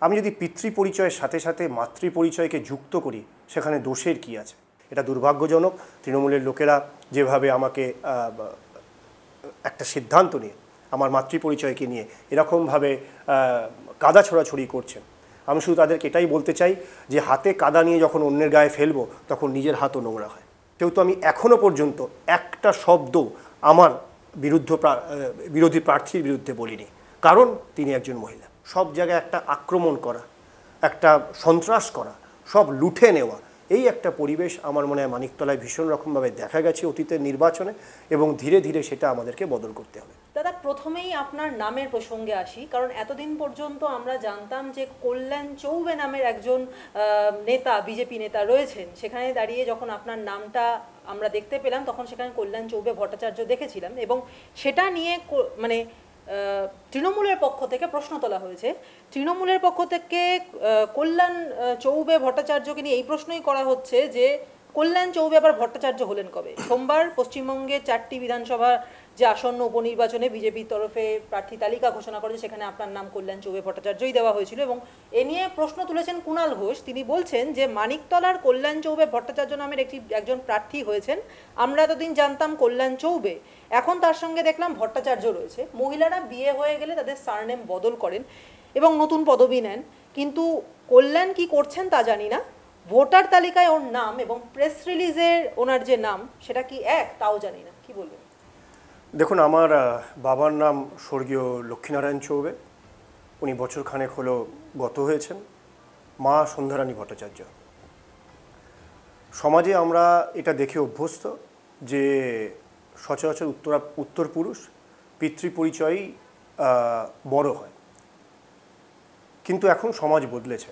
আমি যদি পিতৃ পরিচয়ের সাথে সাথে মাতৃ পরিচয়কে যুক্ত করি সেখানে দোষের কি আছে? এটা দুর্ভাগ্যজনক। তৃণমূলের লোকেরা যেভাবে আমাকে একটা সিদ্ধান্ত নিয়ে আমার মাতৃ পরিচয়কে নিয়ে এরকমভাবে কাদা ছোড়াছড়ি করছেন, আমি শুধু তাদেরকে এটাই বলতে চাই যে হাতে কাদা নিয়ে যখন অন্যের গায়ে ফেলবো তখন নিজের হাতও নোংরা হয়। যেহেতু আমি এখনও পর্যন্ত একটা শব্দ আমার বিরোধী প্রার্থীর বিরুদ্ধে বলিনি, কারণ তিনি একজন মহিলা। সব জায়গায় একটা আক্রমণ করা, একটা সন্ত্রাস করা, সব লুঠে নেওয়া, এই একটা পরিবেশ আমার মনে হয় মানিকতলায় ভীষণ রকমভাবে দেখা গেছে অতীতের নির্বাচনে, এবং ধীরে ধীরে সেটা আমাদেরকে বদল করতে হবে। দাদা, প্রথমেই আপনার নামের প্রসঙ্গে আসি, কারণ এতদিন পর্যন্ত আমরা জানতাম যে কল্যাণ চৌবে নামের একজন নেতা, বিজেপি নেতা রয়েছেন। সেখানে দাঁড়িয়ে যখন আপনার নামটা আমরা দেখতে পেলাম তখন সেখানে কল্যাণ চৌবে ভট্টাচার্য দেখেছিলাম, এবং সেটা নিয়ে মানে তৃণমূলের পক্ষ থেকে প্রশ্ন তোলা হয়েছে। তৃণমূলের পক্ষ থেকে কল্যাণ চৌবে ভট্টাচার্যকে নিয়ে এই প্রশ্নই করা হচ্ছে যে কল্যাণ চৌবে আবার ভট্টাচার্য হলেন কবে? সোমবার পশ্চিমবঙ্গের 4টি বিধানসভা যে আসন্ন উপনির্বাচনে বিজেপির তরফে প্রার্থী তালিকা ঘোষণা করেছে সেখানে আপনার নাম কল্যাণ চৌবে ভট্টাচার্যই দেওয়া হয়েছিল, এবং এ নিয়ে প্রশ্ন তুলেছেন কুণাল ঘোষ। তিনি বলছেন যে মানিকতলার কল্যাণ চৌবে ভট্টাচার্য নামের একজন প্রার্থী হয়েছেন, আমরা এতদিন জানতাম কল্যাণ চৌবে, এখন তার সঙ্গে দেখলাম ভট্টাচার্য রয়েছে। মহিলারা বিয়ে হয়ে গেলে তাদের সারনেম বদল করেন এবং নতুন পদবি নেন, কিন্তু কল্যাণ কি করছেন তা জানি না। ভোটার তালিকায় ওর নাম এবং প্রেস রিলিজের ওনার যে নাম সেটা কি এক তাও জানি না, কি বলবেন? দেখুন, আমার বাবার নাম স্বর্গীয় লক্ষ্মীনারায়ণ চৌবে, উনি বছরখানেক হলো গত হয়েছেন। মা সন্ধ্যারানী ভট্টাচার্য। সমাজে আমরা এটা দেখে অভ্যস্ত যে সচরাচর উত্তর পুরুষ পিতৃ পরিচয়ই বড় হয়, কিন্তু এখন সমাজ বদলেছে,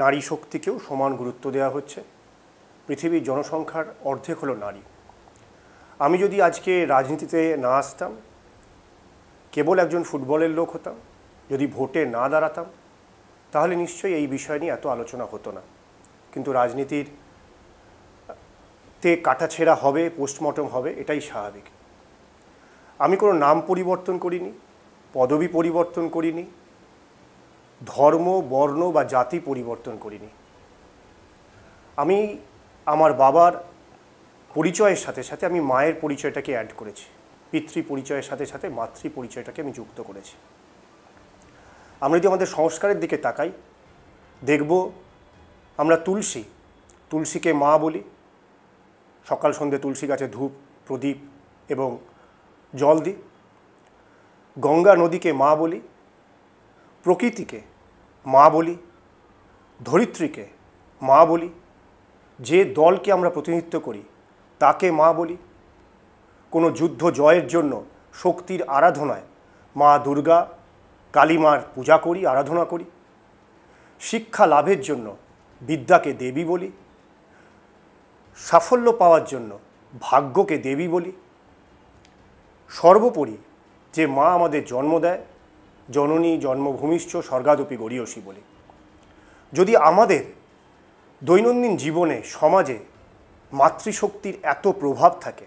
নারী শক্তিকেও সমান গুরুত্ব দেওয়া হচ্ছে। পৃথিবীর জনসংখ্যার অর্ধেক হলো নারী। আমি যদি আজকে রাজনীতিতে না আসতাম, কেবল একজন ফুটবলের লোক হতাম, যদি ভোটে না দাঁড়াতাম, তাহলে নিশ্চয়ই এই বিষয় নিয়ে এত আলোচনা হতো না। কিন্তু রাজনীতির তে কাটাছেঁড়া হবে, পোস্টমর্টম হবে, এটাই স্বাভাবিক। আমি কোনো নাম পরিবর্তন করিনি, পদবি পরিবর্তন করিনি, ধর্ম, বর্ণ বা জাতি পরিবর্তন করিনি। আমি আমার বাবার পরিচয়ের সাথে সাথে আমি মায়ের পরিচয়টাকে অ্যাড করেছি, পিতৃ পরিচয়ের সাথে সাথে মাতৃ পরিচয়টাকে আমি যুক্ত করেছি। আমরা যদি আমাদের সংস্কারের দিকে তাকাই, দেখব আমরা তুলসীকে মা বলি, সকাল সন্ধ্যে তুলসী গাছে ধূপ, প্রদীপ এবং জল দিই। গঙ্গা নদীকে মা বলি, প্রকৃতিকে মা বলি, ধরিত্রীকে মা বলি, যে দলকে আমরা প্রতিনিধিত্ব করি তাকে মা বলি। কোনো যুদ্ধ জয়ের জন্য শক্তির আরাধনায় মা দুর্গা, কালী মার পূজা করি, আরাধনা করি। শিক্ষা লাভের জন্য বিদ্যাকে দেবী বলি, সাফল্য পাওয়ার জন্য ভাগ্যকে দেবী বলি। সর্বোপরি যে মা আমাদের জন্ম দেয়, জননী জন্মভূমিশ্চ স্বর্গাদপি গরীয়সী বলি। যদি আমাদের দৈনন্দিন জীবনে সমাজে মাতৃশক্তির এত প্রভাব থাকে,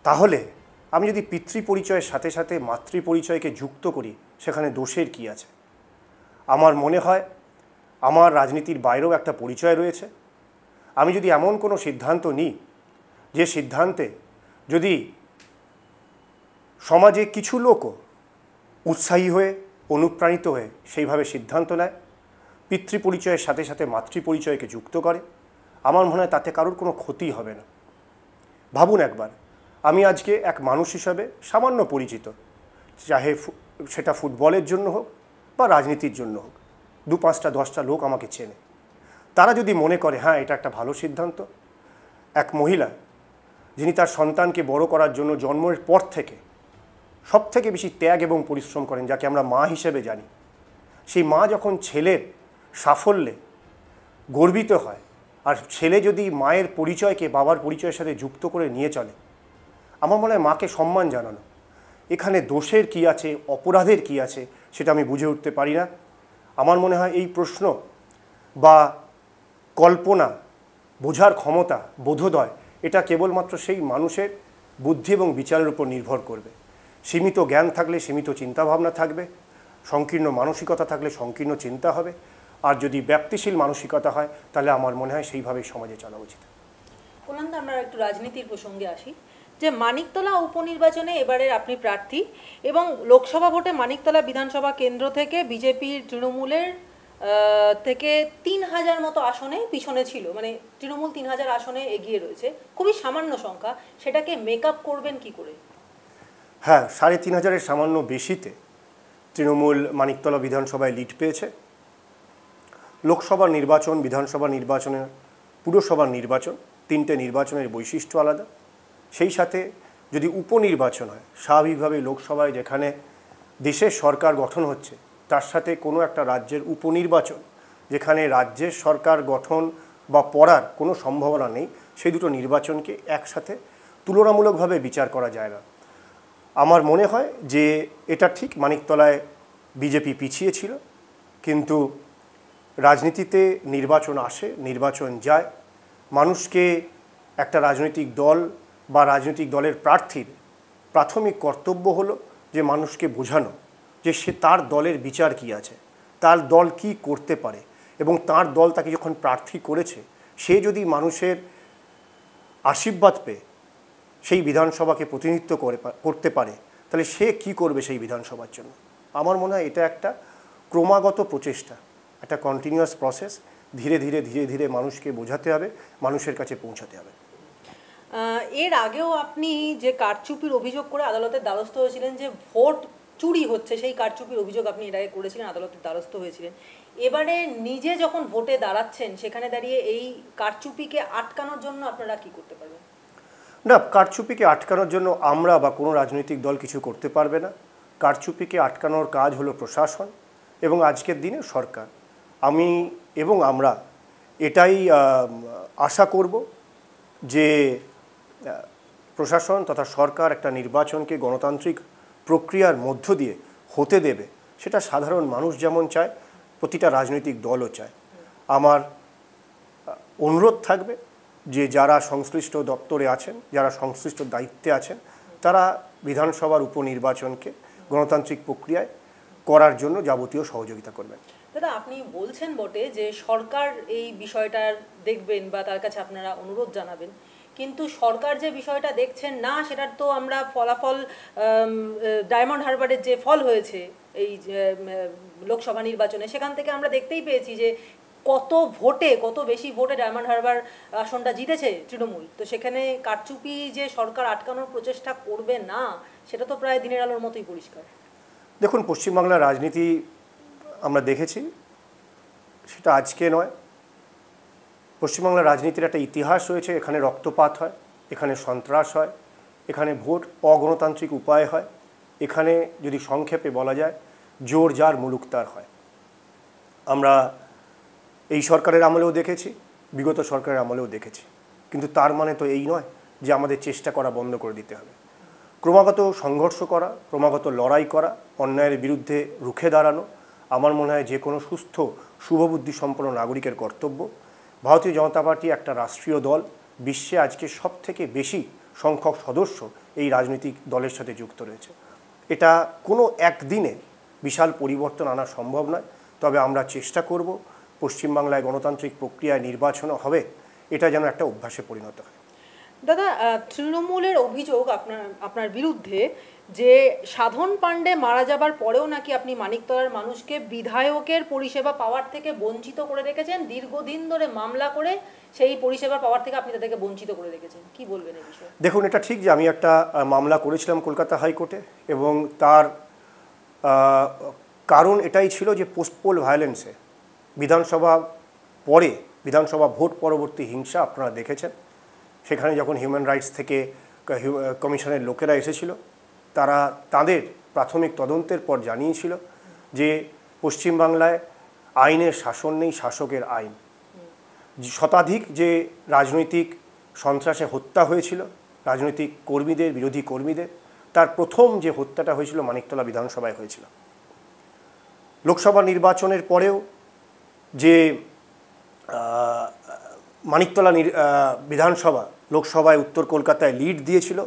তাহলে আমি যদি পিতৃ পরিচয়ের সাথে সাথে মাতৃ পরিচয়কে যুক্ত করি সেখানে দোষের কি আছে? আমার মনে হয় আমার রাজনীতির বাইরেও একটা পরিচয় রয়েছে। আমি যদি এমন কোনো সিদ্ধান্ত নিই যে সিদ্ধান্তে যদি সমাজে কিছু লোকও উৎসাহী হয়ে অনুপ্রাণিত হয়ে সেইভাবে সিদ্ধান্ত নেয়, পিতৃ পরিচয়ের সাথে সাথে মাতৃ পরিচয়কে যুক্ত করে, আমার মনে হয় তাতে কারোর কোনো ক্ষতি হবে না। ভাবুন একবার, আমি আজকে এক মানুষ হিসাবে সামান্য পরিচিত, চাহে সেটা ফুটবলের জন্য হোক বা রাজনীতির জন্য হোক, 2-5টা 10টা লোক আমাকে চেনে। তারা যদি মনে করে হ্যাঁ এটা একটা ভালো সিদ্ধান্ত, এক মহিলা যিনি তার সন্তানকে বড় করার জন্য জন্মের পর থেকে সবথেকে বেশি ত্যাগ এবং পরিশ্রম করেন, যাকে আমরা মা হিসেবে জানি, সেই মা যখন ছেলের সাফল্যে গর্বিত হয়, আর ছেলে যদি মায়ের পরিচয়কে বাবার পরিচয়ের সাথে যুক্ত করে নিয়ে চলে, আমার মনে হয় মাকে সম্মান জানানো। এখানে দোষের কি আছে, অপরাধের কি আছে, সেটা আমি বুঝে উঠতে পারি না। আমার মনে হয় এই প্রশ্ন বা কল্পনা বোঝার ক্ষমতা, বোধোদয়, এটা কেবলমাত্র সেই মানুষের বুদ্ধি এবং বিচারের উপর নির্ভর করবে। সীমিত জ্ঞান থাকলে সীমিত চিন্তাভাবনা থাকবে, সংকীর্ণ মানসিকতা থাকলে সংকীর্ণ চিন্তা হবে, আর যদি ব্যাপ্তিশীল মানসিকতা হয় তাহলে আমার মনে হয় সেইভাবেই সমাজে চলা উচিত। কল্যাণদা, আমরা একটু রাজনীতির প্রসঙ্গে আসি, যে মানিকতলা উপনির্বাচনে এবারের আপনি প্রার্থী এবং লোকসভা ভোটে মানিকতলা বিধানসভা কেন্দ্র থেকে বিজেপির তৃণমূলের থেকে 3000 মতো আসনে পিছনে ছিল, মানে তৃণমূল 3000 আসনে এগিয়ে রয়েছে, খুবই সামান্য সংখ্যা, সেটাকে মেক আপ করবেন কি করে? হ্যাঁ, 3500-এর সামান্য বেশিতে তৃণমূল মানিকতলা বিধানসভায় লিড পেয়েছে। লোকসভা নির্বাচন, বিধানসভা নির্বাচনের, পুরসভার নির্বাচন, তিনটে নির্বাচনের বৈশিষ্ট্য আলাদা। সেই সাথে যদি উপনির্বাচন হয়, স্বাভাবিকভাবেই লোকসভায় যেখানে দেশের সরকার গঠন হচ্ছে তার সাথে কোনো একটা রাজ্যের উপনির্বাচন যেখানে রাজ্যের সরকার গঠন বা পড়ার কোনো সম্ভাবনা নেই, সেই দুটো নির্বাচনকে একসাথে তুলনামূলকভাবে বিচার করা যায় না। আমার মনে হয় যে এটা ঠিক, মানিকতলায় বিজেপি পিছিয়ে ছিল, কিন্তু রাজনীতিতে নির্বাচন আসে, নির্বাচন যায়। মানুষকে একটা রাজনৈতিক দল বা রাজনৈতিক দলের প্রার্থীর প্রাথমিক কর্তব্য হলো যে মানুষকে বোঝানো যে সে তার দলের বিচার কি আছে, তার দল কি করতে পারে, এবং তার দল তাকে যখন প্রার্থী করেছে সে যদি মানুষের আশীর্বাদ পেয়ে সেই বিধানসভাকে প্রতিনিধিত্ব করতে পারে তাহলে সে কি করবে সেই বিধানসভার জন্য। আমার মনে হয় এটা একটা ক্রমাগত প্রচেষ্টা, একটা কন্টিনিউয়াস প্রসেস। ধীরে ধীরে ধীরে ধীরে মানুষকে বোঝাতে হবে, মানুষের কাছে পৌঁছাতে হবে। এর আগেও আপনি যে কারচুপির অভিযোগ করে আদালতের দ্বারস্থ হয়েছিলেন, যে ভোট চুরি হচ্ছে, সেই কারচুপির অভিযোগ আপনি এর আগে করেছিলেন, আদালতের দ্বারস্থ হয়েছিলেন। এবারে নিজে যখন ভোটে দাঁড়াচ্ছেন সেখানে দাঁড়িয়ে এই কারচুপিকে আটকানোর জন্য আপনারা কি করতে পারবেন? না, কারচুপিকে আটকানোর জন্য আমরা বা কোনো রাজনৈতিক দল কিছু করতে পারবে না। কারচুপিকে আটকানোর কাজ হলো প্রশাসন এবং আজকের দিনে সরকার। আমি এবং আমরা এটাই আশা করব যে প্রশাসন তথা সরকার একটা নির্বাচনকে গণতান্ত্রিক প্রক্রিয়ার মধ্য দিয়ে হতে দেবে, সেটা সাধারণ মানুষ যেমন চায় প্রতিটা রাজনৈতিক দলও চায়। আমার অনুরোধ থাকবে যে যারা সংশ্লিষ্ট দপ্তরে আছেন, যারা সংশ্লিষ্ট দায়িত্বে আছেন, তারা বিধানসভার উপনির্বাচনকে গণতান্ত্রিক প্রক্রিয়ায় করার জন্য যাবতীয় সহযোগিতা করবেন। দাদা, আপনি বলছেন বটে যে সরকার এই বিষয়টার দেখবেন বা তার কাছে আপনারা অনুরোধ জানাবেন, কিন্তু সরকার যে বিষয়টা দেখছেন না সেটার তো আমরা ফলাফল, ডায়মন্ড হারবারের যে ফল হয়েছে এই লোকসভা নির্বাচনে, সেখান থেকে আমরা দেখতেই পেয়েছি যে কত বেশি ভোটে ডায়মন্ড হারবার আসনটা জিতেছে তৃণমূল। তো সেখানে কারচুপি যে সরকার আটকানোর প্রচেষ্টা করবে না, সেটা তো প্রায় দিনের আলোর মতোই পরিষ্কার। দেখুন, পশ্চিমবাংলার রাজনীতি আমরা দেখেছি, সেটা আজকে নয়। পশ্চিমবাংলার রাজনীতির একটা ইতিহাস রয়েছে। এখানে রক্তপাত হয়, এখানে সন্ত্রাস হয়, এখানে ভোট অগণতান্ত্রিক উপায় হয়, এখানে যদি সংক্ষেপে বলা যায় জোর যার মুলুক তার হয়। আমরা এই সরকারের আমলেও দেখেছি, বিগত সরকারের আমলেও দেখেছি, কিন্তু তার মানে তো এই নয় যে আমাদের চেষ্টা করা বন্ধ করে দিতে হবে। ক্রমাগত সংঘর্ষ করা, ক্রমাগত লড়াই করা, অন্যায়ের বিরুদ্ধে রুখে দাঁড়ানো আমার মনে হয় যে কোনো সুস্থ শুভবুদ্ধি সম্পন্ন নাগরিকের কর্তব্য। ভারতীয় জনতা পার্টি একটা রাষ্ট্রীয় দল, বিশ্বে আজকে সবথেকে বেশি সংখ্যক সদস্য এই রাজনৈতিক দলের সাথে যুক্ত রয়েছে। এটা কোনো একদিনে বিশাল পরিবর্তন আনা সম্ভব নয়, তবে আমরা চেষ্টা করব পশ্চিমবাংলায় গণতান্ত্রিক প্রক্রিয়ায় নির্বাচনও হবে, এটা যেন একটা অভ্যাসে পরিণত হয়। দাদা, তৃণমূলের অভিযোগ আপনার বিরুদ্ধে যে সাধন পাণ্ডে মারা যাবার পরেও নাকি আপনি মানিকতলার মানুষকে বিধায়কের পরিষেবা পাওয়ার থেকে বঞ্চিত করে রেখেছেন, দীর্ঘদিন ধরে মামলা করে সেই পরিষেবা পাওয়ার থেকে আপনি তাদেরকে বঞ্চিত করে রেখেছেন। কি বলবেন এই বিষয়ে? দেখুন, এটা ঠিক যে আমি একটা মামলা করেছিলাম কলকাতা হাইকোর্টে, এবং তার কারণ এটাই ছিল যে পোস্টপোল ভায়োলেন্সে বিধানসভা ভোট পরবর্তী হিংসা আপনারা দেখেছেন। সেখানে যখন হিউম্যান রাইটস থেকে কমিশনের লোকেরা এসেছিল, তারা তাদের প্রাথমিক তদন্তের পর জানিয়েছিল যে পশ্চিমবাংলায় আইনের শাসন নেই, শাসকের আইন। শতাধিক যে রাজনৈতিক সন্ত্রাসে হত্যা হয়েছিল রাজনৈতিক কর্মীদের, বিরোধী কর্মীদের, তার প্রথম যে হত্যাটা হয়েছিল মানিকতলা বিধানসভায় হয়েছিল। লোকসভা নির্বাচনের পরেও যে মানিকতলা বিধানসভা লোকসভায় উত্তর কলকাতায় লিড দিয়েছিল,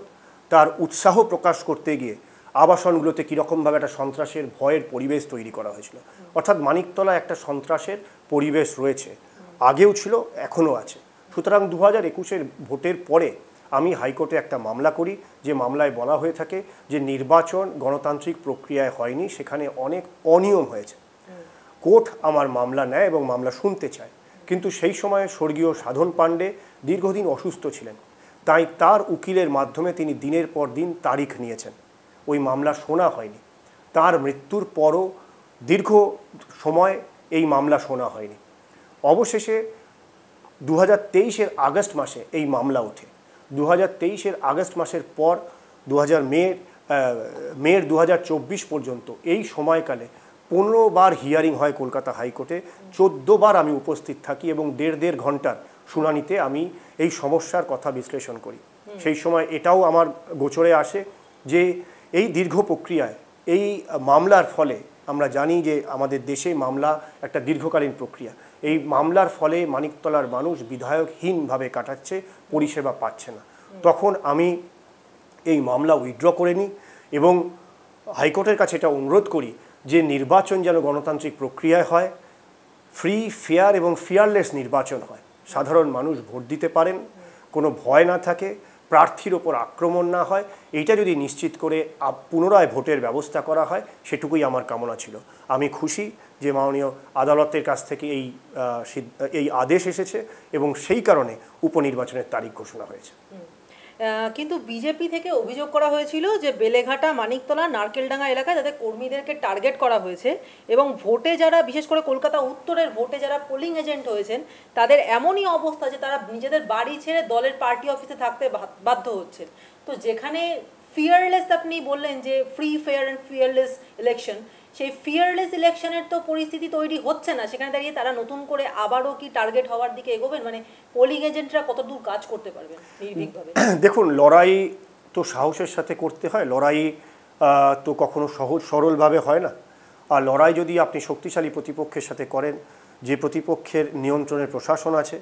তার উৎসাহ প্রকাশ করতে গিয়ে আবাসনগুলোতে কীরকমভাবে একটা সন্ত্রাসের ভয়ের পরিবেশ তৈরি করা হয়েছিল। অর্থাৎ মানিকতলা একটা সন্ত্রাসের পরিবেশ রয়েছে, আগেও ছিল, এখনও আছে। সুতরাং 2021-এর ভোটের পরে আমি হাইকোর্টে একটা মামলা করি, যে মামলায় বলা হয়ে থাকে যে নির্বাচন গণতান্ত্রিক প্রক্রিয়ায় হয়নি, সেখানে অনেক অনিয়ম হয়েছে। কোর্ট আমার মামলা নেয় এবং মামলা শুনতে চায়, কিন্তু সেই সময় স্বর্গীয় সাধন পাণ্ডে দীর্ঘদিন অসুস্থ ছিলেন, তাই তার উকিলের মাধ্যমে তিনি দিনের পর দিন তারিখ নিয়েছেন, ওই মামলা শোনা হয়নি। তার মৃত্যুর পরও দীর্ঘ সময় এই মামলা শোনা হয়নি। অবশেষে 2023-এর আগস্ট মাসে এই মামলা ওঠে। 2023-এর আগস্ট মাসের পর মের 2024 পর্যন্ত এই সময়কালে 15 বার হিয়ারিং হয় কলকাতা হাইকোর্টে, 14 বার আমি উপস্থিত থাকি এবং দেড় ঘন্টার শুনানিতে আমি এই সমস্যার কথা বিশ্লেষণ করি। সেই সময় এটাও আমার গোচরে আসে যে এই দীর্ঘ প্রক্রিয়ায়, এই মামলার ফলে আমরা জানি যে আমাদের দেশে মামলা একটা দীর্ঘকালীন প্রক্রিয়া, এই মামলার ফলে মানিকতলার মানুষ বিধায়কহীনভাবে কাটাচ্ছে, পরিষেবা পাচ্ছে না। তখন আমি এই মামলা উইথড্র করে নিই এবং হাইকোর্টের কাছে এটা অনুরোধ করি যে নির্বাচন যেন গণতান্ত্রিক প্রক্রিয়ায় হয়, ফ্রি, ফেয়ার এবং ফিয়ারলেস নির্বাচন হয়, সাধারণ মানুষ ভোট দিতে পারেন, কোনো ভয় না থাকে, প্রার্থীর ওপর আক্রমণ না হয়, এইটা যদি নিশ্চিত করে পুনরায় ভোটের ব্যবস্থা করা হয়, সেটুকুই আমার কামনা ছিল। আমি খুশি যে মাননীয় আদালতের কাছ থেকে এই আদেশ এসেছে এবং সেই কারণে উপনির্বাচনের তারিখ ঘোষণা হয়েছে। কিন্তু বিজেপি থেকে অভিযোগ করা হয়েছিল যে বেলেঘাটা, মানিকতলা, নারকেলডাঙ্গা এলাকায় তাদের কর্মীদেরকে টার্গেট করা হয়েছে এবং ভোটে যারা, বিশেষ করে কলকাতা উত্তরের ভোটে যারা পোলিং এজেন্ট হয়েছেন, তাদের এমনই অবস্থা যে তারা নিজেদের বাড়ি ছেড়ে দলের পার্টি অফিসে থাকতে বাধ্য হচ্ছেন। তো যেখানে ফিয়ারলেস, আপনি বললেন যে free, fair and fearless election, সেই ফিয়ারলেস ইলেকশনের তো পরিস্থিতি তৈরি হচ্ছে না, সেখানে দাঁড়িয়ে তারা নতুন করে আবারও কি টার্গেট হওয়ার দিকে এগোবেন? মানে পোলিং এজেন্টরা কতদূর কাজ করতে পারবেন নির্ভীকভাবে? দেখুন, লড়াই তো সাহসের সাথে করতে হয়, লড়াই তো কখনো সহজ সরলভাবে হয় না। আর লড়াই যদি আপনি শক্তিশালী প্রতিপক্ষের সাথে করেন, যে প্রতিপক্ষের নিয়ন্ত্রণের প্রশাসন আছে,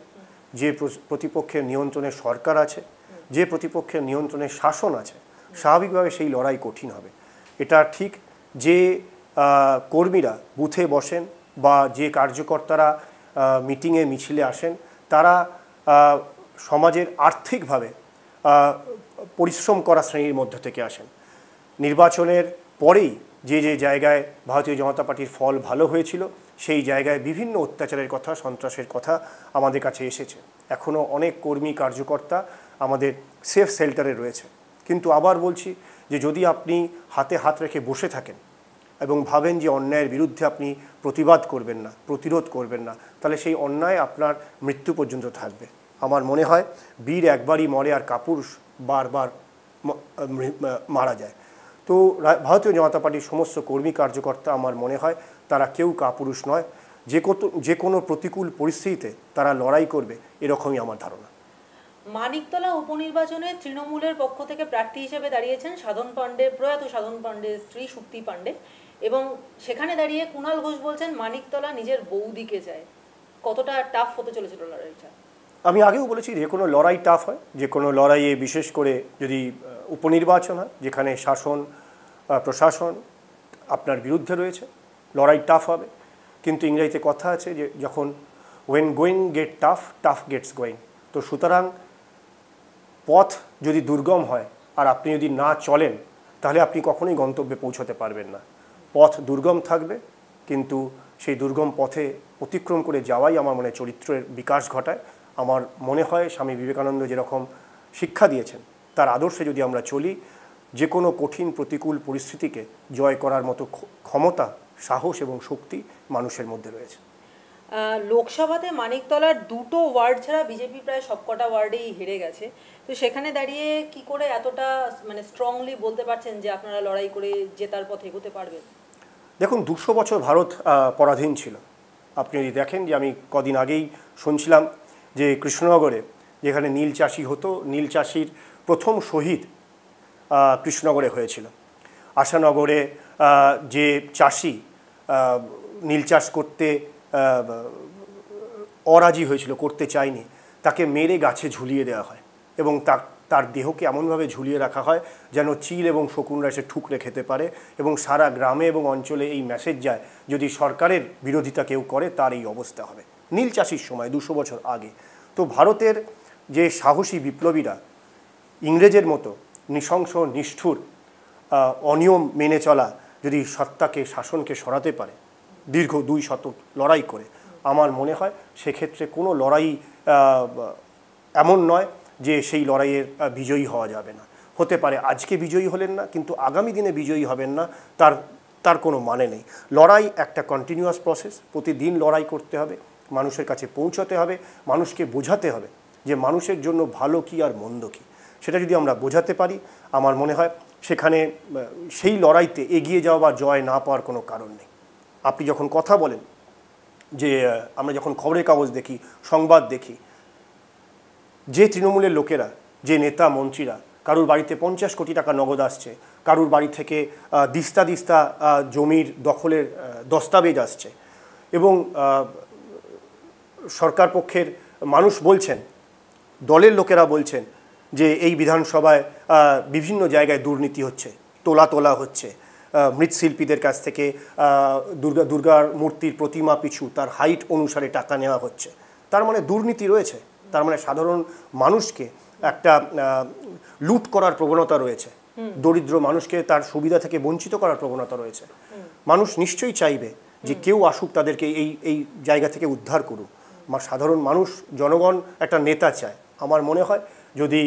যে প্রতিপক্ষের নিয়ন্ত্রণের সরকার আছে, যে প্রতিপক্ষের নিয়ন্ত্রণের শাসন আছে, স্বাভাবিকভাবে সেই লড়াই কঠিন হবে। এটা ঠিক যে কর্মীরা বুথে বসেন বা যে কার্যকর্তারা মিটিংয়ে মিছিলে আসেন, তারা সমাজের আর্থিকভাবে পরিশ্রম করা শ্রেণীর মধ্য থেকে আসেন। নির্বাচনের পরেই যে জায়গায় ভারতীয় জনতা পার্টির ফল ভালো হয়েছিল, সেই জায়গায় বিভিন্ন অত্যাচারের কথা, সন্ত্রাসের কথা আমাদের কাছে এসেছে। এখনও অনেক কর্মী কার্যকর্তা আমাদের সেফ শেল্টারে রয়েছে। কিন্তু আবার বলছি যে যদি আপনি হাতে হাত রেখে বসে থাকেন এবং ভাবেন যে অন্যায়ের বিরুদ্ধে আপনি প্রতিবাদ করবেন না, প্রতিরোধ করবেন না, তাহলে সেই অন্যায় আপনার মৃত্যু পর্যন্ত থাকবে। আমার মনে হয় বীর একবারই মরে আর কাপুরুষ বারবার মারা যায়। তো ভারতীয় জনতা পার্টির সমস্ত কর্মী কার্যকর্তা, আমার মনে হয় তারা কেউ কাপুরুষ নয়, যে কোনো প্রতিকূল পরিস্থিতিতে তারা লড়াই করবে, এরকমই আমার ধারণা। মানিকতলা উপনির্বাচনে তৃণমূলের পক্ষ থেকে প্রার্থী হিসেবে দাঁড়িয়েছেন সাধন পাণ্ডে, প্রয়াত সাধন পাণ্ডের স্ত্রী শুক্তি পাণ্ডে, এবং সেখানে দাঁড়িয়ে কুণাল ঘোষ বলছেন মানিকতলা নিজের বৌদিকে চায়। কতটা টাফ হতে চলেছিল লড়াইটা? আমি আগেও বলেছি, যে কোনো লড়াই টাফ হয়, যে কোনো লড়াইয়ে, বিশেষ করে যদি উপনির্বাচন হয় যেখানে শাসন প্রশাসন আপনার বিরুদ্ধে রয়েছে, লড়াই টাফ হবে। কিন্তু ইংরেজিতে কথা আছে যে যখন when going get tough, tough gets going. তো সুতরাং পথ যদি দুর্গম হয় আর আপনি যদি না চলেন, তাহলে আপনি কখনোই গন্তব্যে পৌঁছতে পারবেন না। পথ দুর্গম থাকবে, কিন্তু সেই দুর্গম পথে অতিক্রম করে যাওয়াই আমার মনে চরিত্রের বিকাশ ঘটায়। আমার মনে হয় স্বামী বিবেকানন্দ যেরকম শিক্ষা দিয়েছেন, তার আদর্শে যদি আমরা চলি, যে কোনো কঠিন প্রতিকূল পরিস্থিতিকে জয় করার মতো ক্ষমতা, সাহস এবং শক্তি মানুষের মধ্যে রয়েছে। লোকসভাতে মানিকতলার 2টো ওয়ার্ড ছাড়া বিজেপি প্রায় সবকটা ওয়ার্ডেই হেরে গেছে। তো সেখানে দাঁড়িয়ে কি করে এতটা মানে স্ট্রংলি বলতে পারছেন যে আপনারা লড়াই করে জেতার পথে এগোতে পারবেন? দেখুন, 200 বছর ভারত পরাধীন ছিল। আপনি যদি দেখেন যে আমি কদিন আগেই শুনছিলাম যে কৃষ্ণনগরে, যেখানে নীল চাষি হতো, নীল চাষির প্রথম শহীদ কৃষ্ণনগরে হয়েছিল। আশানগরে যে চাষি নীল চাষ করতে অরাজি হয়েছিল, করতে চায়নি, তাকে মেরে গাছে ঝুলিয়ে দেওয়া হয় এবং তার দেহকে এমনভাবে ঝুলিয়ে রাখা হয় যেন চিল এবং শকুনরা এসে ঠুকরে খেতে পারে, এবং সারা গ্রামে এবং অঞ্চলে এই মেসেজ যায় যদি সরকারের বিরোধিতা কেউ করে তার এই অবস্থা হবে। নীল চাষির সময় 200 বছর আগে। তো ভারতের যে সাহসী বিপ্লবীরা ইংরেজের মতো নৃশংস নিষ্ঠুর অনিয়ম মেনে চলা যদি সত্তাকে শাসনকে সরাতে পারে দীর্ঘ 2 শতক লড়াই করে, আমার মনে হয় সেক্ষেত্রে কোনো লড়াই এমন নয় যে সেই লড়াইয়ের বিজয়ী হওয়া যাবে না। হতে পারে আজকে বিজয়ী হলেন না, কিন্তু আগামী দিনে বিজয়ী হবেন না, তার কোনো মানে নেই। লড়াই একটা কন্টিনিউয়াস প্রসেস, প্রতিদিন লড়াই করতে হবে, মানুষের কাছে পৌঁছাতে হবে, মানুষকে বোঝাতে হবে যে মানুষের জন্য ভালো কী আর মন্দ কী। সেটা যদি আমরা বোঝাতে পারি, আমার মনে হয় সেখানে সেই লড়াইতে এগিয়ে যাওয়া বা জয় না পাওয়ার কোনো কারণ নেই। আপনি যখন কথা বলেন, যে আমরা যখন খবরের কাগজ দেখি, সংবাদ দেখি, যে তৃণমূলের লোকেরা, যে নেতা মন্ত্রীরা, কারুর বাড়িতে 50 কোটি টাকা নগদ আসছে, কারুর বাড়ি থেকে দিস্তা দিস্তা জমির দখলের দস্তাবেজ আসছে, এবং সরকার পক্ষের মানুষ বলছেন, দলের লোকেরা বলছেন যে এই বিধানসভায় বিভিন্ন জায়গায় দুর্নীতি হচ্ছে, তোলা হচ্ছে, মৃৎশিল্পীদের কাছ থেকে দুর্গার মূর্তির প্রতিমা পিছু তার হাইট অনুসারে টাকা নেওয়া হচ্ছে, তার মানে দুর্নীতি রয়েছে। তার মানে সাধারণ মানুষকে একটা লুট করার প্রবণতা রয়েছে, দরিদ্র মানুষকে তার সুবিধা থেকে বঞ্চিত করার প্রবণতা রয়েছে। মানুষ নিশ্চয়ই চাইবে যে কেউ আসুক তাদেরকে এই জায়গা থেকে উদ্ধার করুক। সাধারণ মানুষ, জনগণ একটা নেতা চায়। আমার মনে হয় যদি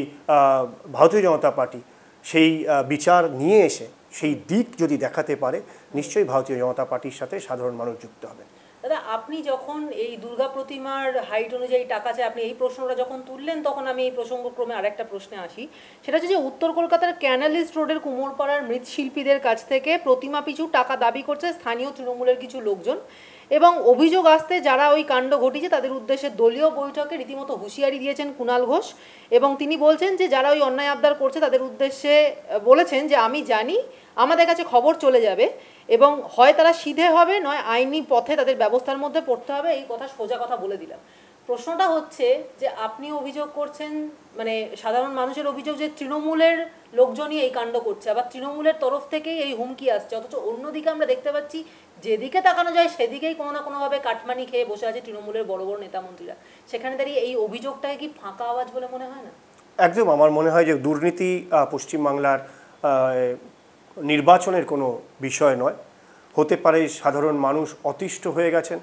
ভারতীয় জনতা পার্টি সেই বিচার নিয়ে এসে সেই দিক যদি দেখাতে পারে, নিশ্চয়ই ভারতীয় জনতা পার্টির সাথে সাধারণ মানুষ যুক্ত হবে। দাদা, আপনি যখন এই দুর্গা প্রতিমার হাইট অনুযায়ী টাকা চাই, আপনি এই প্রশ্নটা যখন তুললেন, তখন আমি এই প্রসঙ্গক্রমে আরেকটা প্রশ্নে আসি। সেটা হচ্ছে যে উত্তর কলকাতার ক্যানালিস্ট রোডের কুমোরপাড়ার মৃৎশিল্পীদের কাছ থেকে প্রতিমা পিছু টাকা দাবি করছে স্থানীয় তৃণমূলের কিছু লোকজন, এবং অভিযোগ আসতে যারা ওই কাণ্ড ঘটিয়েছে তাদের উদ্দেশ্যে দলীয় বৈঠকে রীতিমতো হুঁশিয়ারি দিয়েছেন কুণাল ঘোষ, এবং তিনি বলছেন যে যারা ওই অন্যায় আবদার করছে তাদের উদ্দেশ্যে বলেছেন যে আমি জানি আমাদের কাছে খবর চলে যাবে, এবং হয় তারা সিধে হবে, নয় আইনি পথে তাদের ব্যবস্থার মধ্যে পড়তে হবে। এই কথা সোজা কথা বলে দিলাম। প্রশ্নটা হচ্ছে যে আপনি অভিযোগ করছেন, মানে সাধারণ মানুষের অভিযোগ যে তৃণমূলের লোকজনই এই কাণ্ড করছে, আবার তৃণমূলের তরফ থেকেই এই হুমকি আসছে, অথচ অন্যদিকে আমরা দেখতে পাচ্ছি যেদিকে তাকানো যায় সেদিকেই কোনো না কোনোভাবে কাটমানি খেয়ে বসে আছে তৃণমূলের বড় বড় নেতা মন্ত্রীরা। সেখানে দাঁড়িয়ে এই অভিযোগটাকে কি ফাঁকা আওয়াজ বলে মনে হয় না? একদম। আমার মনে হয় যে দুর্নীতি পশ্চিমবাংলার নির্বাচনের কোনো বিষয় নয়। হতে পারে সাধারণ মানুষ অতিষ্ঠ হয়ে গেছেন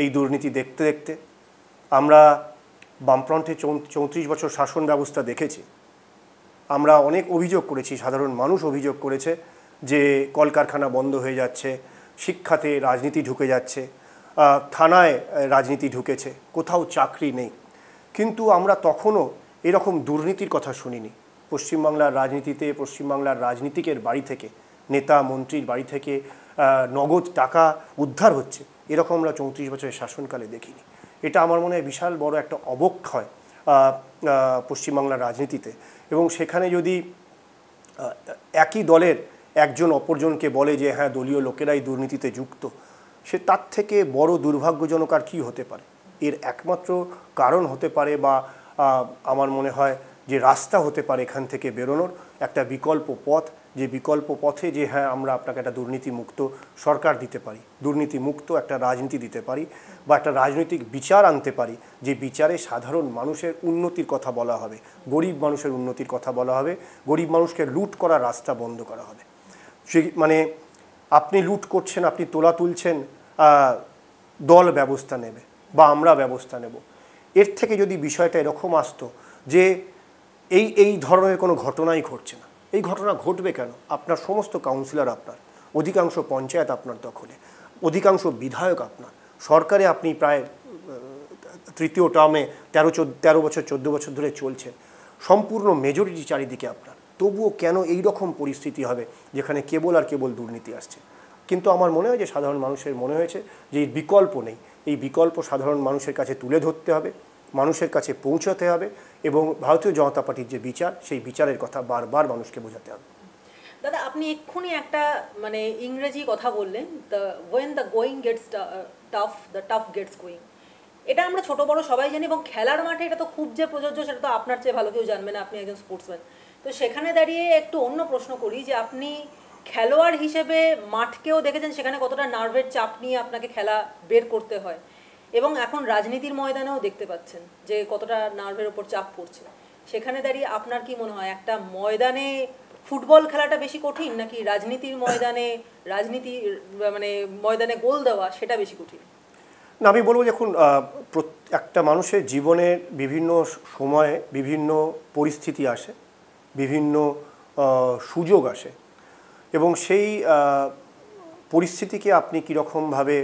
এই দুর্নীতি দেখতে দেখতে। আমরা বামফ্রন্টে 34 বছর শাসন ব্যবস্থা দেখেছি। আমরা অনেক অভিযোগ করেছি, সাধারণ মানুষ অভিযোগ করেছে যে কলকারখানা বন্ধ হয়ে যাচ্ছে, শিক্ষাতে রাজনীতি ঢুকে যাচ্ছে, থানায় রাজনীতি ঢুকেছে, কোথাও চাকরি নেই। কিন্তু আমরা তখনও এরকম দুর্নীতির কথা শুনিনি। পশ্চিমবাংলার রাজনীতিতে, পশ্চিমবাংলার রাজনীতিকের বাড়ি থেকে, নেতা মন্ত্রীর বাড়ি থেকে নগদ টাকা উদ্ধার হচ্ছে, এরকম আমরা 34 বছরের শাসনকালে দেখিনি। এটা আমার মনে হয় বিশাল বড় একটা অবক্ষয় পশ্চিমবাংলার রাজনীতিতে। এবং সেখানে যদি একই দলের একজন অপরজনকে বলে যে হ্যাঁ দলীয় লোকেরাই দুর্নীতিতে যুক্ত, সে তার থেকে বড় দুর্ভাগ্যজনক আর কী হতে পারে। এর একমাত্র কারণ হতে পারে, বা আমার মনে হয় যে রাস্তা হতে পারে এখান থেকে বেরোনোর একটা বিকল্প পথ, যে বিকল্প পথে যে হ্যাঁ আমরা আপনাকে একটা দুর্নীতিমুক্ত সরকার দিতে পারি, দুর্নীতিমুক্ত একটা রাজনীতি দিতে পারি, বা একটা রাজনৈতিক বিচার আনতে পারি, যে বিচারে সাধারণ মানুষের উন্নতির কথা বলা হবে, গরিব মানুষের উন্নতির কথা বলা হবে, গরিব মানুষকে লুট করার রাস্তা বন্ধ করা হবে। সে মানে আপনি লুট করছেন, আপনি তোলা তুলছেন, দল ব্যবস্থা নেবে বা আমরা ব্যবস্থা নেব। এর থেকে যদি বিষয়টা এরকম আসতো যে এই ধরনের কোনো ঘটনাই ঘটছে না, এই ঘটনা ঘটবে কেন? আপনার সমস্ত কাউন্সিলর আপনার, অধিকাংশ পঞ্চায়েত আপনার দখলে, অধিকাংশ বিধায়ক আপনার, সরকারে আপনি প্রায় তৃতীয় টার্মে 13 বছর 14 বছর ধরে চলছেন, সম্পূর্ণ মেজরিটি চারিদিকে আপনার, তবুও কেন এই রকম পরিস্থিতি হবে যেখানে কেবল আর কেবল দুর্নীতি আসছে? কিন্তু আমার মনে হয় যে সাধারণ মানুষের মনে হয়েছে যে এই বিকল্প নেই, এই বিকল্প সাধারণ মানুষের কাছে তুলে ধরতে হবে, মানুষের কাছে পৌঁছাতে হবে, এবং ভারতীয় জনতা পার্টির যে বিচার, সেই বিচারের কথা বারবার মানুষকে বোঝাতে হবে। দাদা, আপনি এক্ষুনি একটা মানে ইংরেজি কথা বললেন, when the going gets tough, the tough gets going। এটা আমরা ছোট বড় সবাই জানি, এবং খেলার মাঠে এটা তো খুব যে প্রযোজ্য সেটা তো আপনার চেয়ে ভালো কেউ জানবে না, আপনি একজন স্পোর্টসম্যান। তো সেখানে দাঁড়িয়ে একটু অন্য প্রশ্ন করি যে আপনি খেলোয়াড় হিসেবে মাঠকেও দেখেছেন সেখানে কতটা নার্ভের চাপ নিয়ে আপনাকে খেলা বের করতে হয়, এবং এখন রাজনীতির ময়দানেও দেখতে পাচ্ছেন যে কতটা নার্ভের ওপর চাপ পড়ছে। সেখানে দাঁড়িয়ে আপনার কি মনে হয় একটা ময়দানে ফুটবল খেলাটা বেশি কঠিন, নাকি রাজনীতির ময়দানে মানে ময়দানে গোল দেওয়া সেটা বেশি কঠিন? না, আমি বলবো দেখুন, একটা মানুষের জীবনের বিভিন্ন সময়ে বিভিন্ন পরিস্থিতি আসে, বিভিন্ন সুযোগ আসে, এবং সেই পরিস্থিতিকে আপনি কীরকমভাবে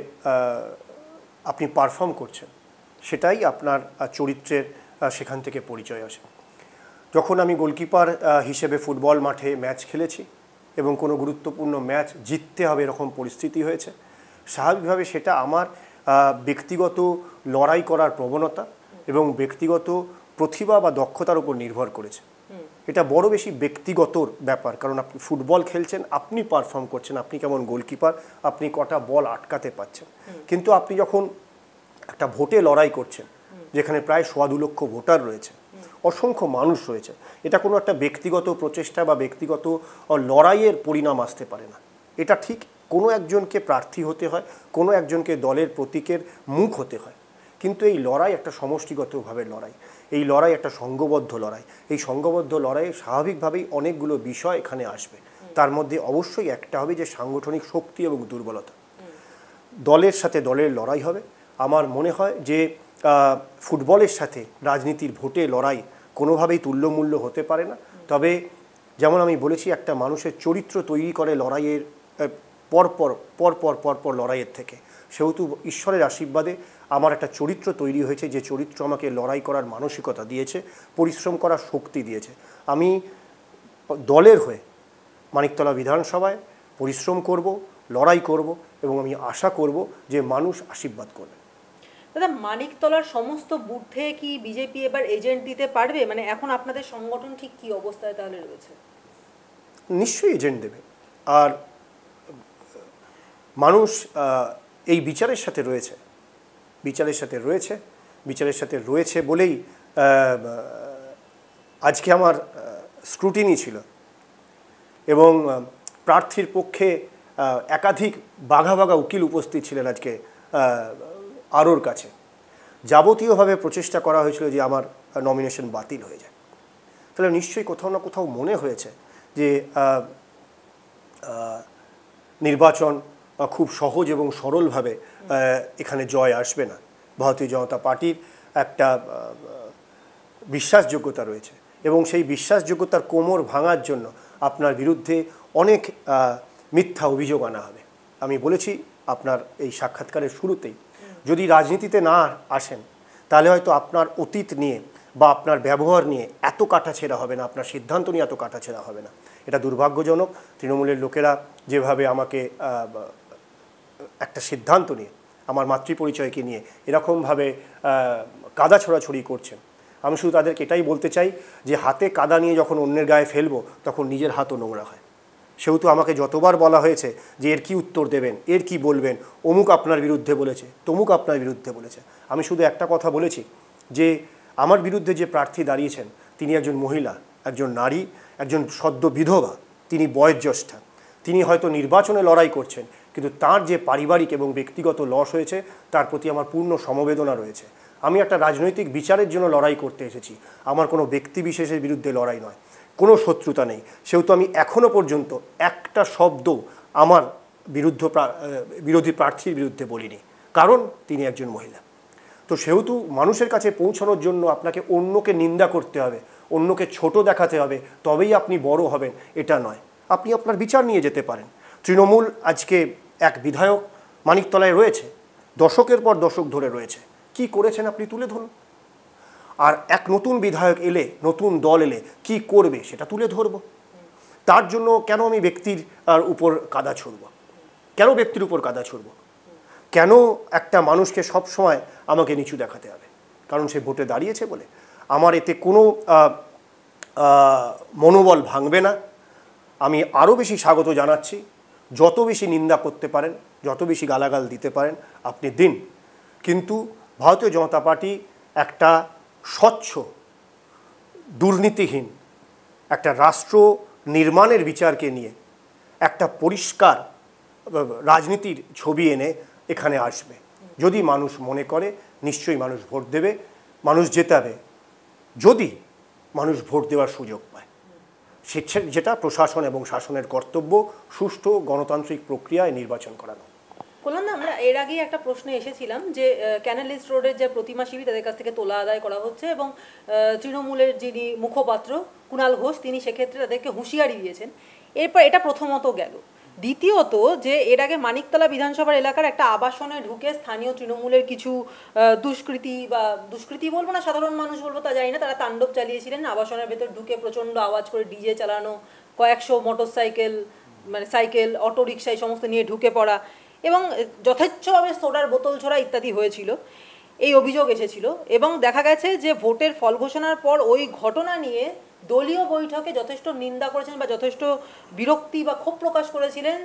আপনি পারফর্ম করছেন সেটাই আপনার চরিত্রের সেখান থেকে পরিচয় আসে। যখন আমি গোলকিপার হিসেবে ফুটবল মাঠে ম্যাচ খেলেছি এবং কোনো গুরুত্বপূর্ণ ম্যাচ জিততে হবে এরকম পরিস্থিতি হয়েছে, স্বাভাবিকভাবে সেটা আমার ব্যক্তিগত লড়াই করার প্রবণতা এবং ব্যক্তিগত প্রতিভা বা দক্ষতার উপর নির্ভর করেছে। এটা বড় বেশি ব্যক্তিগতর ব্যাপার, কারণ আপনি ফুটবল খেলছেন, আপনি পারফর্ম করছেন, আপনি কেমন গোলকিপার, আপনি কটা বল আটকাতে পারছেন। কিন্তু আপনি যখন একটা ভোটে লড়াই করছেন যেখানে প্রায় 2.25 লক্ষ ভোটার রয়েছে, অসংখ্য মানুষ রয়েছে, এটা কোনো একটা ব্যক্তিগত প্রচেষ্টা বা ব্যক্তিগত লড়াইয়ের পরিণাম আসতে পারে না। এটা ঠিক কোনো একজনকে প্রার্থী হতে হয়, কোনো একজনকে দলের প্রতীকের মুখ হতে হয়, কিন্তু এই লড়াই একটা সমষ্টিগতভাবে লড়াই, এই লড়াই একটা সংঘবদ্ধ লড়াই। এই সংঘবদ্ধ লড়াইয়ে স্বাভাবিকভাবেই অনেকগুলো বিষয় এখানে আসবে, তার মধ্যে অবশ্যই একটা হবে যে সাংগঠনিক শক্তি এবং দুর্বলতা। দলের সাথে দলের লড়াই হবে। আমার মনে হয় যে ফুটবলের সাথে রাজনীতির ভোটে লড়াই কোনোভাবেই তুল্যমূল্য হতে পারে না। তবে যেমন আমি বলেছি, একটা মানুষের চরিত্র তৈরি করে লড়াইয়ের পরপর লড়াইয়ের থেকে, সেহেতু ঈশ্বরের আশীর্বাদে আমার একটা চরিত্র তৈরি হয়েছে, যে চরিত্র আমাকে লড়াই করার মানসিকতা দিয়েছে, পরিশ্রম করার শক্তি দিয়েছে। আমি দলের হয়ে মানিকতলা বিধানসভায় পরিশ্রম করব, লড়াই করব, এবং আমি আশা করব যে মানুষ আশীর্বাদ করবে। দাদা, মানিকতলার সমস্ত বুথে কি বিজেপি এবার এজেন্ট দিতে পারবে? মানে এখন আপনাদের সংগঠন ঠিক কি অবস্থায় তাহলে রয়েছে? নিশ্চয়ই এজেন্ট দেবে। আর মানুষ এই বিচারের সাথে রয়েছে, বিচারের সাথে রয়েছে বলেই আজকে আমার স্ক্রুটিনি ছিল, এবং প্রার্থীর পক্ষে একাধিক বাঘা উকিল উপস্থিত ছিলেন আজকে আরোর কাছে। যাবতীয়ভাবে প্রচেষ্টা করা হয়েছিল যে আমার নমিনেশন বাতিল হয়ে যায়। তাহলে নিশ্চয়ই কোথাও না কোথাও মনে হয়েছে যে নির্বাচন খুব সহজ এবং সরলভাবে এখানে জয় আসবে না। ভারতীয় জনতা পার্টির একটা বিশ্বাসযোগ্যতা রয়েছে, এবং সেই বিশ্বাসযোগ্যতার কোমর ভাঙার জন্য আপনার বিরুদ্ধে অনেক মিথ্যা অভিযোগ আনা হবে। আমি বলেছি আপনার এই সাক্ষাৎকারের শুরুতেই, যদি রাজনীতিতে না আসেন তাহলে হয়তো আপনার অতীত নিয়ে বা আপনার ব্যবহার নিয়ে এত কাটাছেঁড়া হবে না, আপনার সিদ্ধান্ত নিয়ে এত কাটাছেঁড়া হবে না। এটা দুর্ভাগ্যজনক। তৃণমূলের লোকেরা যেভাবে আমাকে একটা সিদ্ধান্ত নিয়ে, আমার মাতৃপরিচয়কে নিয়ে এরকমভাবে কাদা ছোড়াছড়ি করছেন, আমি শুধু তাদেরকে এটাই বলতে চাই যে হাতে কাদা নিয়ে যখন অন্যের গায়ে ফেলবো তখন নিজের হাতও নোংরা হয়। সেহেতু আমাকে যতবার বলা হয়েছে যে এর কি উত্তর দেবেন, এর কি বলবেন, অমুক আপনার বিরুদ্ধে বলেছে, তমুক আপনার বিরুদ্ধে বলেছে, আমি শুধু একটা কথা বলেছি যে আমার বিরুদ্ধে যে প্রার্থী দাঁড়িয়েছেন তিনি একজন মহিলা, একজন নারী, একজন সদ্য বিধবা, তিনি বয়োজ্যেষ্ঠা, তিনি হয়তো নির্বাচনে লড়াই করছেন, কিন্তু তার যে পারিবারিক এবং ব্যক্তিগত লস হয়েছে তার প্রতি আমার পূর্ণ সমবেদনা রয়েছে। আমি একটা রাজনৈতিক বিচারের জন্য লড়াই করতে এসেছি, আমার কোনো ব্যক্তি বিশেষের বিরুদ্ধে লড়াই নয়, কোনো শত্রুতা নেই। সেহেতু আমি এখনও পর্যন্ত একটা শব্দ আমার বিরোধী প্রার্থীর বিরুদ্ধে বলিনি, কারণ তিনি একজন মহিলা। তো সেহেতু মানুষের কাছে পৌঁছানোর জন্য আপনাকে অন্যকে নিন্দা করতে হবে, অন্যকে ছোট দেখাতে হবে, তবেই আপনি বড় হবেন এটা নয়। আপনি আপনার বিচার নিয়ে যেতে পারেন। তৃণমূল আজকে এক বিধায়ক মানিকতলায় রয়েছে, দশকের পর দশক ধরে রয়েছে, কি করেছেন আপনি তুলে ধরুন। আর এক নতুন বিধায়ক এলে, নতুন দল এলে কি করবে সেটা তুলে ধরব। তার জন্য কেন আমি ব্যক্তির উপর কাদা ছুড়ব? কেন একটা মানুষকে সব সময় আমাকে নিচু দেখাতে হবে কারণ সে ভোটে দাঁড়িয়েছে বলে? আমার এতে কোনো মনোবল ভাঙবে না। আমি আরও বেশি স্বাগত জানাচ্ছি। যত বেশি নিন্দা করতে পারেন, যত বেশি গালাগাল দিতে পারেন আপনি দিন, কিন্তু ভারতীয় জনতা পার্টি একটা স্বচ্ছ, দুর্নীতিহীন একটা রাষ্ট্র নির্মাণের বিচারকে নিয়ে একটা পরিষ্কার রাজনীতির ছবি এনে এখানে আসবে। যদি মানুষ মনে করে নিশ্চয়ই মানুষ ভোট দেবে, মানুষ জেতাবে, যদি মানুষ ভোট দেওয়ার সুযোগ পায়। যেটা প্রশাসন এবং শাসনের কর্তব্য, সুষ্ঠু গণতান্ত্রিক প্রক্রিয়ায় নির্বাচন করানো। কল্যাণ, আমরা এর আগেই একটা প্রশ্নে এসেছিলাম যে ক্যানালিস্ট রোডের যে প্রতিমা শিবির তাদের কাছ থেকে তোলা আদায় করা হচ্ছে, এবং তৃণমূলের যিনি মুখপাত্র কুণাল ঘোষ তিনি সেক্ষেত্রে তাদেরকে হুঁশিয়ারি দিয়েছেন। এরপর এটা প্রথমত গেল। দ্বিতীয়ত, যে এর আগে মানিকতলা বিধানসভার এলাকার একটা আবাসনে ঢুকে স্থানীয় তৃণমূলের কিছু দুষ্কৃতী বলবো না, সাধারণ মানুষ বলবো তা জানি না, তারা তাণ্ডব চালিয়েছিলেন। আবাসনের ভেতর ঢুকে প্রচণ্ড আওয়াজ করে ডিজে চালানো, কয়েকশো মোটরসাইকেল, মানে সাইকেল, অটো রিক্সা এই সমস্ত নিয়ে ঢুকে পড়া, এবং যথেচ্ছভাবে সোডার বোতল ছোড়া ইত্যাদি হয়েছিল, এই অভিযোগ এসেছিল। এবং দেখা গেছে যে ভোটের ফল ঘোষণার পর ওই ঘটনা নিয়ে দলীয় বৈঠকে যথেষ্ট নিন্দা করেছেন বা যথেষ্ট বিরক্তি বা ক্ষোভ প্রকাশ করেছিলেন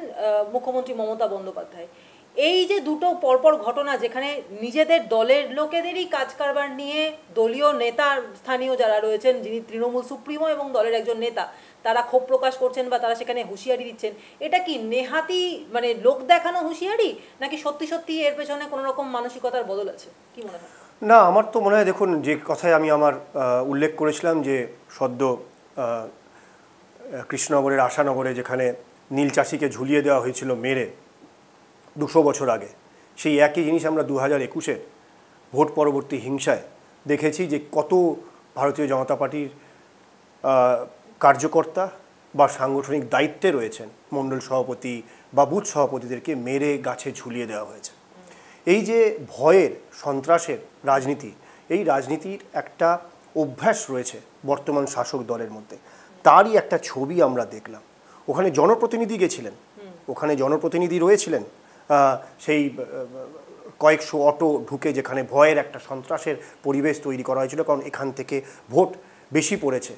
মুখ্যমন্ত্রী মমতা বন্দ্যোপাধ্যায়। এই যে দুটো পরপর ঘটনা, যেখানে নিজেদের দলের লোকেদেরই কাজ কারবার নিয়ে দলীয় নেতা, স্থানীয় যারা রয়েছেন, যিনি তৃণমূল সুপ্রিমো এবং দলের একজন নেতা, তারা ক্ষোভ প্রকাশ করছেন বা তারা সেখানে হুঁশিয়ারি দিচ্ছেন, এটা কি নেহাতি মানে লোক দেখানো হুঁশিয়ারি, নাকি সত্যি সত্যি এর পেছনে কোনো রকম মানসিকতার বদল আছে? কি মনে হয়? না, আমার তো মনে হয়, দেখুন, যে কথায় আমি আমার উল্লেখ করেছিলাম যে সদ্য কৃষ্ণনগরের আশানগরে যেখানে নীল চাষিকে ঝুলিয়ে দেওয়া হয়েছিল মেরে 200 বছর আগে, সেই একই জিনিস আমরা 2021-এর ভোট পরবর্তী হিংসায় দেখেছি যে কত ভারতীয় জনতা পার্টির কার্যকর্তা বা সাংগঠনিক দায়িত্বে রয়েছেন মণ্ডল সভাপতি বা বুথ সভাপতিদেরকে মেরে গাছে ঝুলিয়ে দেওয়া হয়েছে। এই যে ভয়ের, সন্ত্রাসের রাজনীতি, এই রাজনীতির একটা অভ্যাস রয়েছে বর্তমান শাসক দলের মধ্যে, তারই একটা ছবি আমরা দেখলাম। ওখানে জনপ্রতিনিধি গেছিলেন, ওখানে জনপ্রতিনিধি রয়েছিলেন, সেই কয়েকশো অটো ঢুকে যেখানে ভয়ের একটা সন্ত্রাসের পরিবেশ তৈরি করা হয়েছিল, কারণ এখান থেকে ভোট বেশি পড়েছে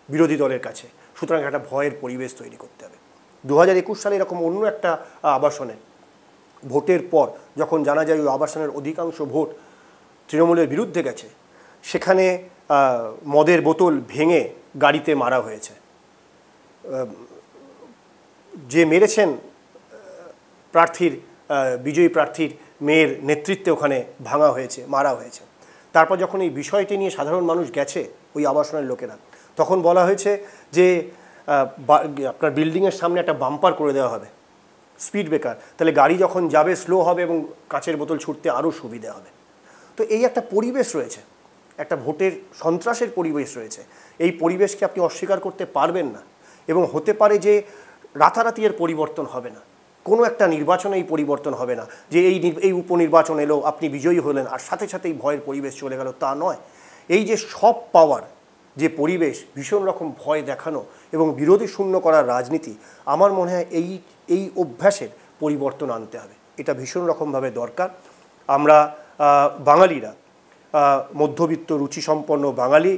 বিরোধী দলের কাছে, সুতরাং একটা ভয়ের পরিবেশ তৈরি করতে হবে। 2021 সালে এরকম অন্য একটা আবাসনে ভোটের পর যখন জানা যায় ওই আবাসনের অধিকাংশ ভোট তৃণমূলের বিরুদ্ধে গেছে, সেখানে মদের বোতল ভেঙে গাড়িতে মারা হয়েছে। যে মেরেছেন প্রার্থীর, বিজয়ী প্রার্থীর মেয়ের নেতৃত্বে ওখানে ভাঙা হয়েছে, মারা হয়েছে। তারপর যখন এই বিষয়টি নিয়ে সাধারণ মানুষ গেছে ওই আবাসনের লোকেরা, তখন বলা হয়েছে যে আপনার বিল্ডিংয়ের সামনে একটা বাম্পার করে দেওয়া হবে, স্পিড ব্রেকার, তাহলে গাড়ি যখন যাবে স্লো হবে এবং কাঁচের বোতল ছুটতে আরও সুবিধা হবে। তো এই একটা পরিবেশ রয়েছে, একটা ভোটের সন্ত্রাসের পরিবেশ রয়েছে। এই পরিবেশকে আপনি অস্বীকার করতে পারবেন না, এবং হতে পারে যে রাতারাতি এর পরিবর্তন হবে না, কোনো একটা নির্বাচনে এই পরিবর্তন হবে না যে এই উপনির্বাচন এলো, আপনি বিজয়ী হলেন আর সাথে সাথেই ভয়ের পরিবেশ চলে গেল, তা নয়। এই যে সব পাওয়ার যে পরিবেশ, ভীষণ রকম ভয় দেখানো এবং বিরোধী শূন্য করার রাজনীতি, আমার মনে হয় এই অভ্যাসের পরিবর্তন আনতে হবে। এটা ভীষণ রকমভাবে দরকার। আমরা বাঙালিরা মধ্যবিত্ত রুচিসম্পন্ন বাঙালি,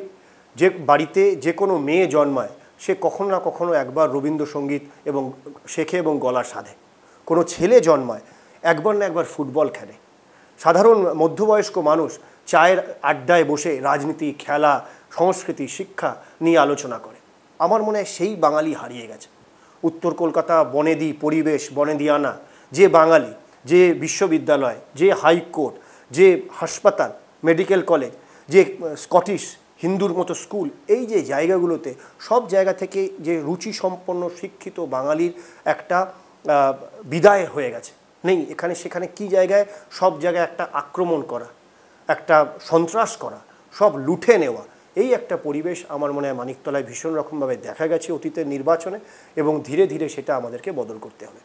যে বাড়িতে যে কোনো মেয়ে জন্মায় সে কখনো না কখনো একবার রবীন্দ্রসঙ্গীত এবং শেখে এবং গলা সাধে। কোনো ছেলে জন্মায় একবার না একবার ফুটবল খেলে। সাধারণ মধ্যবয়স্ক মানুষ চায়ের আড্ডায় বসে রাজনীতি, খেলা, সংস্কৃতি, শিক্ষা নিয়ে আলোচনা করে। আমার মনে হয় সেই বাঙালি হারিয়ে গেছে। উত্তর কলকাতা বনেদি পরিবেশ, বনেদিয়ানা, যে বাঙালি, যে বিশ্ববিদ্যালয়, যে হাইকোর্ট, যে হাসপাতাল, মেডিকেল কলেজ, যে স্কটিশ হিন্দুর মতো স্কুল, এই যে জায়গাগুলোতে সব জায়গা থেকে যে রুচিসম্পন্ন শিক্ষিত বাঙালির একটা বিদায় হয়ে গেছে, নেই। এখানে সেখানে কি জায়গায়, সব জায়গায় একটা আক্রমণ করা, একটা সন্ত্রাস করা, সব লুঠে নেওয়া, এই একটা পরিবেশ আমার মনে হয় মানিকতলায় ভীষণ রকমভাবে দেখা গেছে অতীতের নির্বাচনে, এবং ধীরে ধীরে সেটা আমাদেরকে বদল করতে হবে।